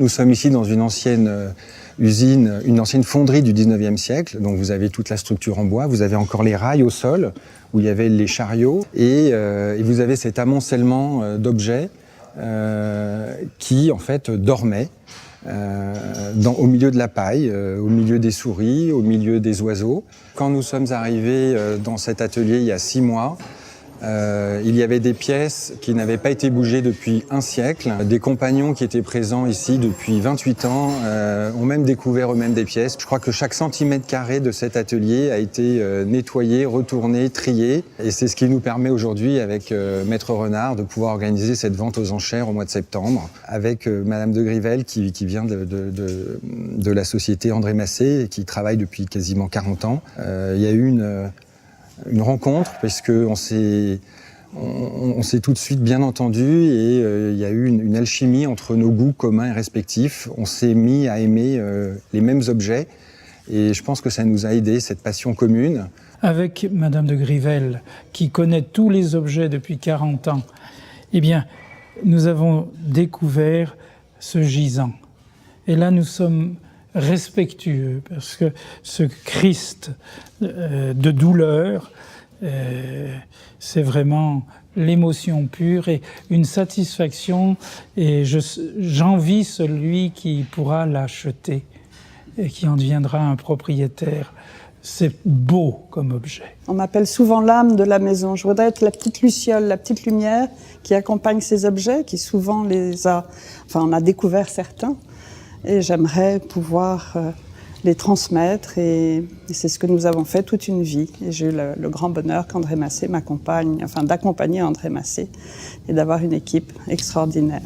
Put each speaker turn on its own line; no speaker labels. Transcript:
Nous sommes ici dans une ancienne usine, une ancienne fonderie du 19e siècle. Donc vous avez toute la structure en bois, vous avez encore les rails au sol, où il y avait les chariots, et vous avez cet amoncellement d'objets qui en fait dormaient au milieu de la paille, au milieu des souris, au milieu des oiseaux. Quand nous sommes arrivés dans cet atelier il y a 6 mois, il y avait des pièces qui n'avaient pas été bougées depuis un siècle. Des compagnons qui étaient présents ici depuis 28 ans ont même découvert eux-mêmes des pièces. Je crois que chaque centimètre carré de cet atelier a été nettoyé, retourné, trié. Et c'est ce qui nous permet aujourd'hui, avec Maître Renard, de pouvoir organiser cette vente aux enchères au mois de septembre, avec Madame de Grivel qui vient de la société André Massé et qui travaille depuis quasiment 40 ans. Il y a eu une rencontre, parce qu'on s'est tout de suite bien entendu, et il y a eu une alchimie entre nos goûts communs et respectifs. On s'est mis à aimer les mêmes objets, et je pense que ça nous a aidés, cette passion commune.
Avec Madame de Grivel, qui connaît tous les objets depuis 40 ans, eh bien, nous avons découvert ce gisant. Et là, nous sommes respectueux, parce que ce Christ de douleur, c'est vraiment l'émotion pure et une satisfaction, et j'envie celui qui pourra l'acheter et qui en deviendra un propriétaire. C'est beau comme objet.
On m'appelle souvent l'âme de la maison. Je voudrais être la petite luciole, la petite lumière qui accompagne ces objets, qui souvent on a découvert certains. Et j'aimerais pouvoir les transmettre, et c'est ce que nous avons fait toute une vie. Et j'ai eu le grand bonheur qu'André Massé m'accompagne, d'accompagner André Massé et d'avoir une équipe extraordinaire.